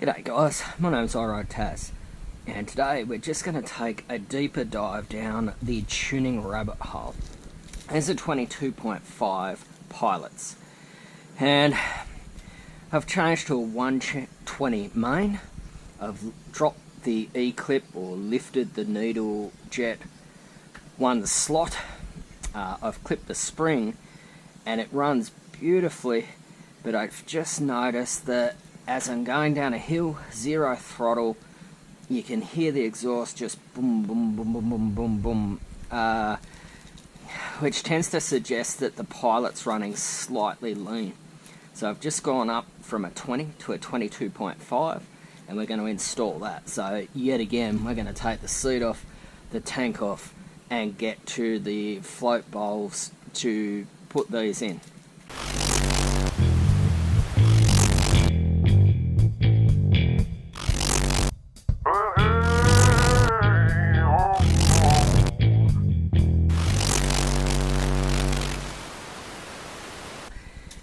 G'day guys, my name's Taz, and today we're just going to take a deeper dive down the tuning rabbit hole. These are 22.5 pilots, and I've changed to a 120 main. I've dropped the E-clip or lifted the needle jet one slot. I've clipped the spring and it runs beautifully, but I've just noticed that as I'm going down a hill, zero throttle, you can hear the exhaust just boom, boom, boom, boom, boom, boom, boom, which tends to suggest that the pilot's running slightly lean. So I've just gone up from a 20 to a 22.5, and we're going to install that. So yet again, we're going to take the seat off, the tank off, and get to the float bowls to put these in.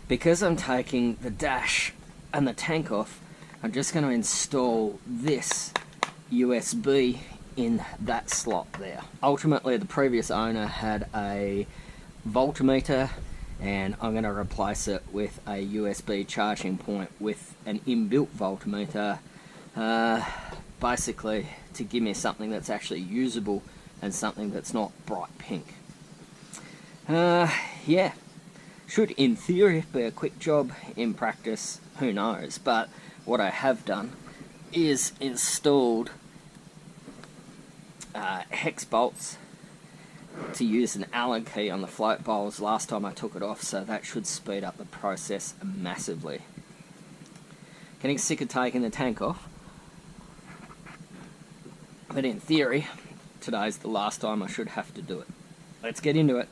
Because I'm taking the dash and the tank off, I'm just going to install this USB in that slot there. Ultimately, the previous owner had a voltmeter, and I'm going to replace it with a USB charging point with an inbuilt voltmeter, basically to give me something that's actually usable and something that's not bright pink. Yeah. Should, in theory, be a quick job. In practice, who knows? But what I have done is installed hex bolts to use an Allen key on the float bowls last time I took it off, so that should speed up the process massively. Getting sick of taking the tank off, but in theory, today's the last time I should have to do it. Let's get into it.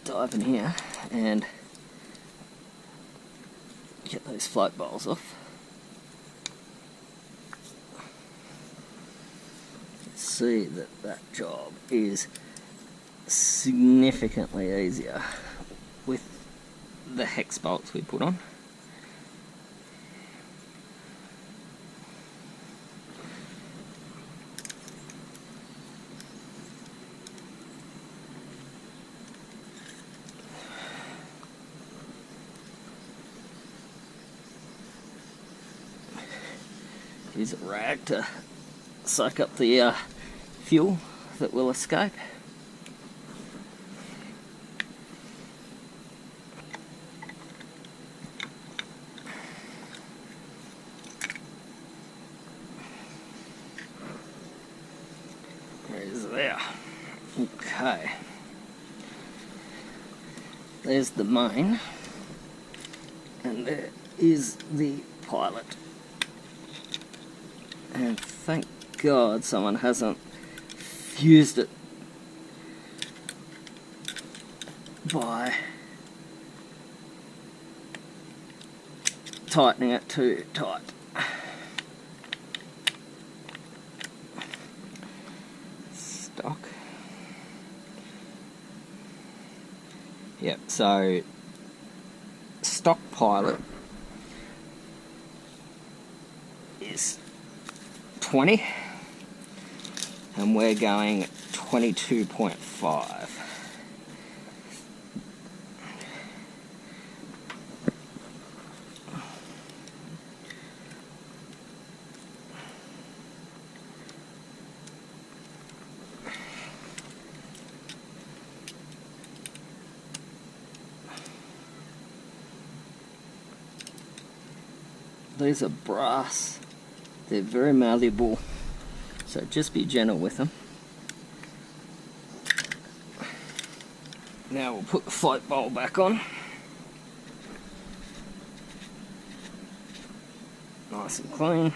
Dive in here and get those float bowls off. See that that job is significantly easier with the hex bolts we put on. Use a rag to soak up the fuel that will escape. There's there. Okay. There's the main, and there is the pilot. And thank God someone hasn't confused it by tightening it too tight. Stock. Yep, so stock pilot is 20 and we're going 22.5. These are brass. They're very malleable, so just be gentle with them. Now we'll put the float bowl back on. Nice and clean.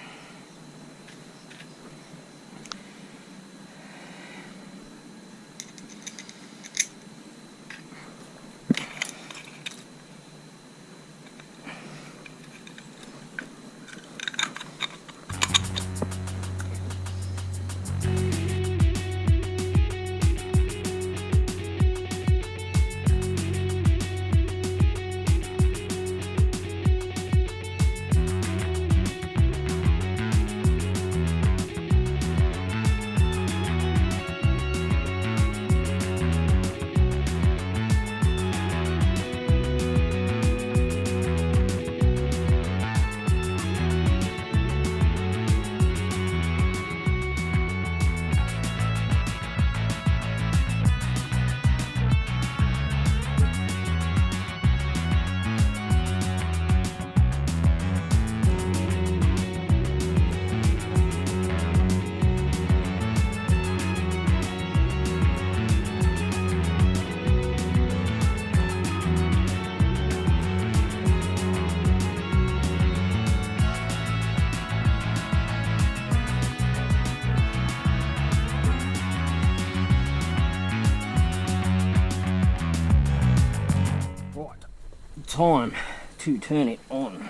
Time to turn it on.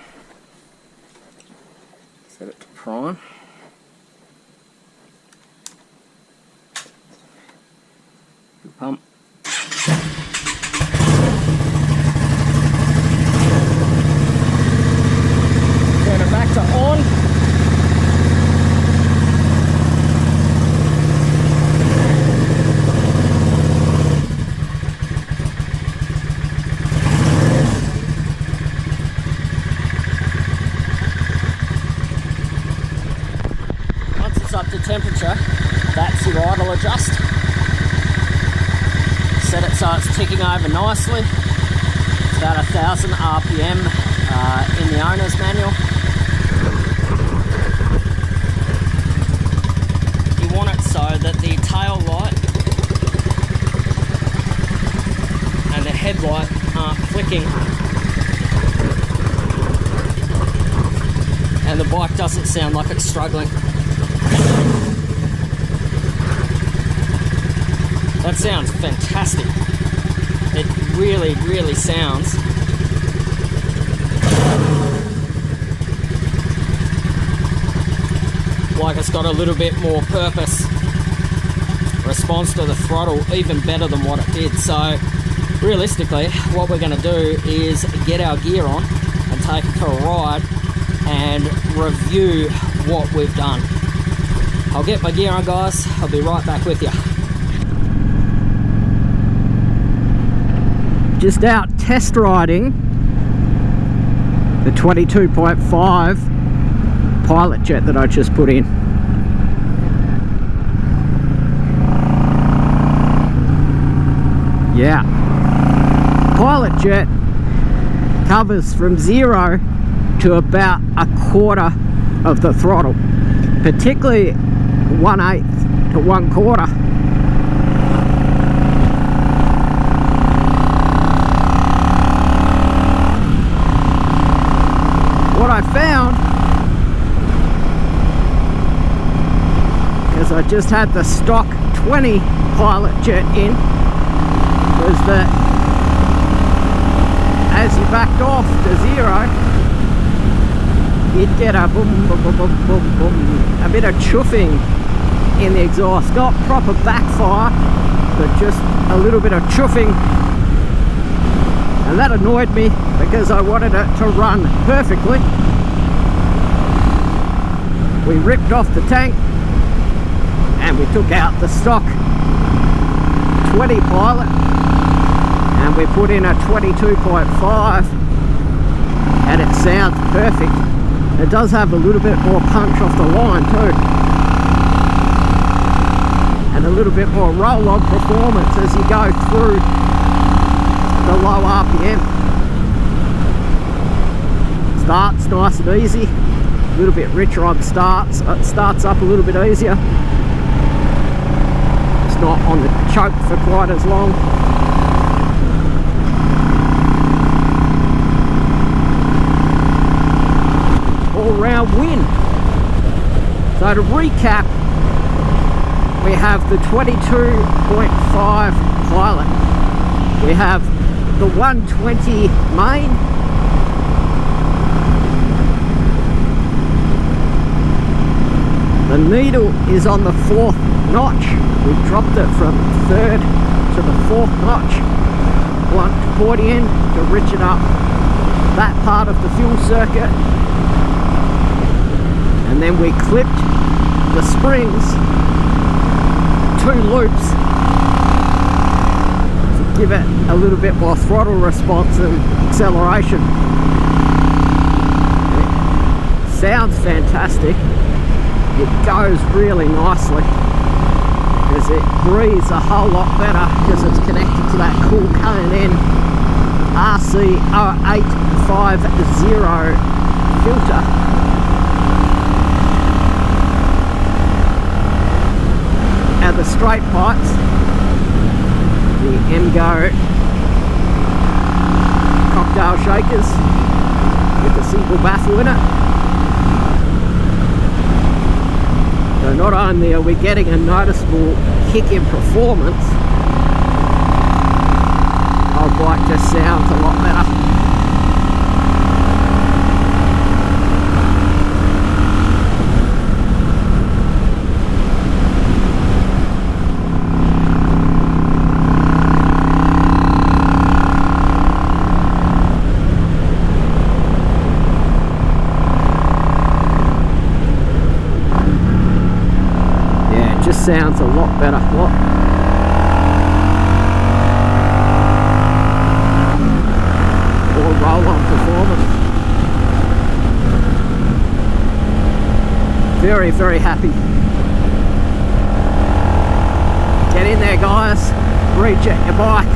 Set it to prime. Good pump. Turn it back to on. Up to temperature, that's your idle adjust. Set it so it's ticking over nicely. It's about 1000 RPM in the owner's manual. You want it so that the tail light and the headlight aren't flicking, and the bike doesn't sound like it's struggling. That sounds fantastic. It really, really sounds like it's got a little bit more purpose. Response to the throttle even better than what it did. So realistically, what we're going to do is get our gear on and take it for a ride and review what we've done. I'll get my gear on, guys. I'll be right back with you. Just out test riding the 22.5 pilot jet that I just put in. Yeah, pilot jet covers from 0 to about 1/4 of the throttle, particularly 1/8 to 1/4. What I found is I just had the stock 20 pilot jet in was that as you backed off to 0, you'd get a boom, boom, boom, boom, boom, boom, a bit of chuffing in the exhaust. Not proper backfire, but just a little bit of chuffing. And that annoyed me because I wanted it to run perfectly. We ripped off the tank and we took out the stock 20 pilot and we put in a 22.5 and it sounds perfect. It does have a little bit more punch off the line too, and a little bit more roll-on performance as you go through the low RPM. Starts nice and easy, a little bit richer on starts. It starts up a little bit easier. It's not on the choke for quite as long. All-round win. So to recap, we have the 22.5 pilot. We have the 120 main. The needle is on the 4th notch. We dropped it from 3rd to the 4th notch. Blunt pointy end to richen up that part of the fuel circuit. And then we clipped the springs 2 loops to give it a little bit more throttle response and acceleration. It sounds fantastic. It goes really nicely because it breathes a whole lot better because it's connected to that cool K&N RC0850 filter. And the straight pipes, the MGO cocktail shakers with a single baffle in it. So not only are we getting a noticeable kick in performance, our bike just sounds a lot better. Sounds a lot better. What? Or roll-on performance. Very, very happy. Get in there, guys. Rejet your bike.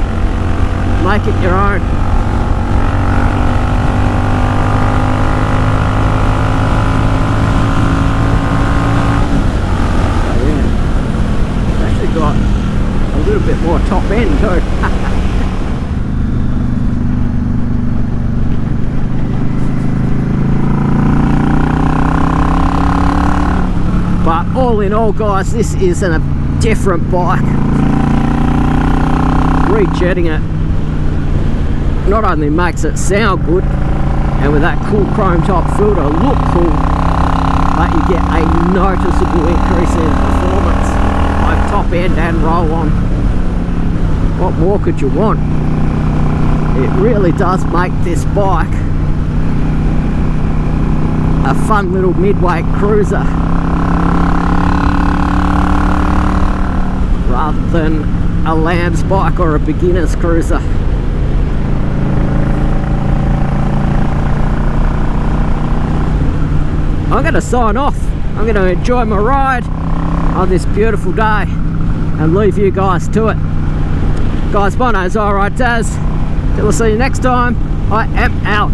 Make it your own. Got a little bit more top end too. But all in all, guys, this is a different bike. Rejetting it not only makes it sound good and with that cool chrome top filter look cool, but you get a noticeable increase in performance. Top end and roll on. What more could you want? It really does make this bike a fun little midweight cruiser rather than a Lamb's bike or a beginner's cruiser. I'm going to sign off. I'm going to enjoy my ride on this beautiful day and leave you guys to it. Guys, my name's Alright Daz. Till I see you next time, I am out.